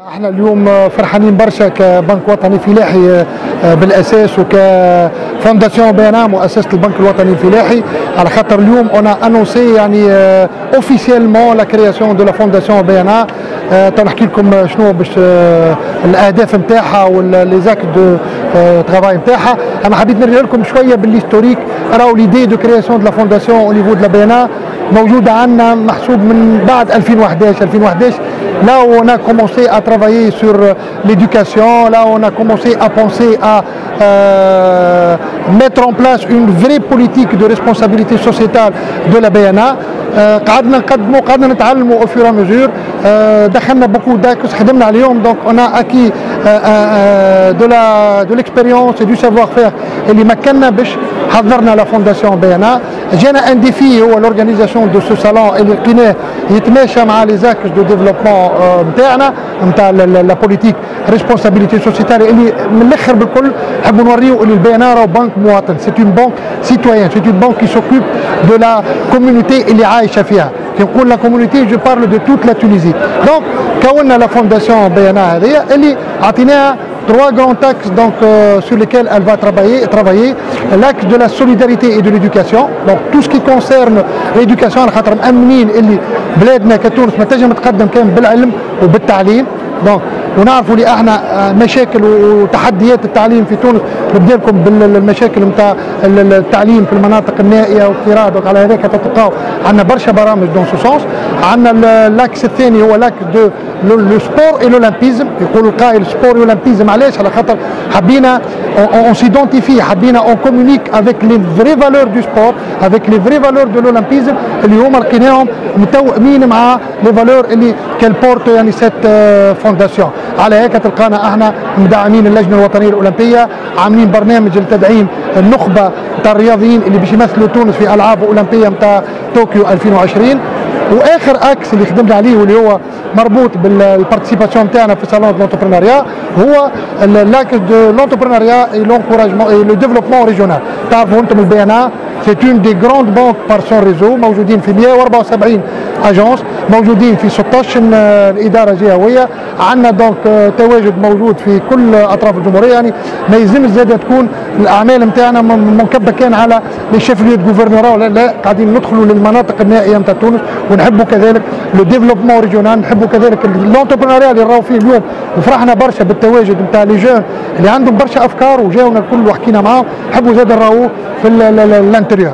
احنا اليوم فرحانين برشا كبنك وطني فلاحي بالاساس وكفونداسيون بيانا مؤسسه البنك الوطني الفلاحي، على خاطر اليوم انا انونسي يعني اوفيسيلمون لا كرياسيون دو لا فونداسيون بيانا. تنحكي لكم شنو باش الاهداف نتاعها ولي زاك دو ترافاي نتاعها. انا حبيت نرجع لكم شويه بالهيستوريك. راهو ليدي دو كرياسيون دو لا فونداسيون او نيفو دو لا بيانا موجوده عندنا محسوب من بعد 2011. Là où on a commencé à travailler sur l'éducation, là où on a commencé à penser à mettre en place une vraie politique de responsabilité sociétale de la BNA. قعدنا نقدموا قعدنا نتعلموا au fur et à mesure. دخلنا beaucoup d'axes خدمنا عليهم. Donc on a acquis de l'expérience et du savoir-faire اللي مكننا باش حضرنا لا فونداسيون بيانا. جانا ان ديفي هو لورغانيزاسيون دو سو سالون اللي لقيناه يتماشى مع لي زاكس دو ديفلوبمون نتاعنا نتاع لا بوليتيك ريسبونسابيلتي سوسيتال اللي من الاخر بالكل نحبوا نوريو اللي البيانا راهو بنك مواطن. سي اون بنك سيتويان، سي اون بنك كي سوكوب دو لا كوميونيتي اللي عايشه فيها. كي نقول لا كوميونيتي جو بارل دو توت لا تونيزي. دونك كونا لا فونداسيون بيانا هذه اللي عطيناها trois grands axes donc, sur lesquels elle va travailler. L'axe de la solidarité et de l'éducation, donc tout ce qui concerne l'éducation على خاطر مأمنين اللي بلادنا كتونس ما تنجم تقدم كان بالعلم وبالتعليم. دونك ونعرفوا اللي احنا مشاكل وتحديات التعليم في تونس نبدا لكم بالمشاكل نتاع التعليم في المناطق النائيه والقراء. دونك على هذاك تلقاو عندنا برشا برامج دون سو سونس. عندنا الاكس الثاني هو لاكس دو لو سبور اي لولمبيزم. يقول القائل سبور اولمبيزم علاش؟ على خاطر حبينا اون سيدونتيفي، حبينا اون كومونيك افيك لي فري فالور دو سبور، افيك لي فري فالور دو لولمبيزم اللي هما لقيناهم متوائمين مع لي فالور اللي كالبورتو يعني سيت فونداسيون. على هيك تلقانا احنا مدعمين اللجنه الوطنيه الاولمبيه، عاملين برنامج لتدعيم النخبه نتاع الرياضيين اللي باش يمثلوا تونس في العاب اولمبيه نتاع طوكيو 2020. واخر اكس اللي خدمنا عليه واللي هو مربوط بالبارتيسيباسيون نتاعنا في صالون لونتربرونيا هو لاكس دو لونتربرونيا اي لونكوراجمون اي لو ديفلوبمون ريجيونال. تعرفوا انتم البيانا سي اون دي غروند بانك بار سون ريزو، موجودين في 174 اجونس، موجودين في 16 اداره جهويه. عندنا دونك تواجد موجود في كل اطراف الجمهوريه. يعني ما يلزمش زاد تكون الاعمال نتاعنا منكبه كان على لي شيفليو دو غوفرنور، لا قاعدين ندخلوا للمناطق النائيه نتاع تونس ونحبوا كذلك لو ديفلوبمون ريجيونال، نحبوا كذلك لونتربرونيا اللي راهو فيه اليوم. وفرحنا برشا بالتواجد نتاع لي جون اللي عندهم برشا افكار وجاونا الكل وحكينا معاهم، نحبوا زاد نراهو في الانتيريور.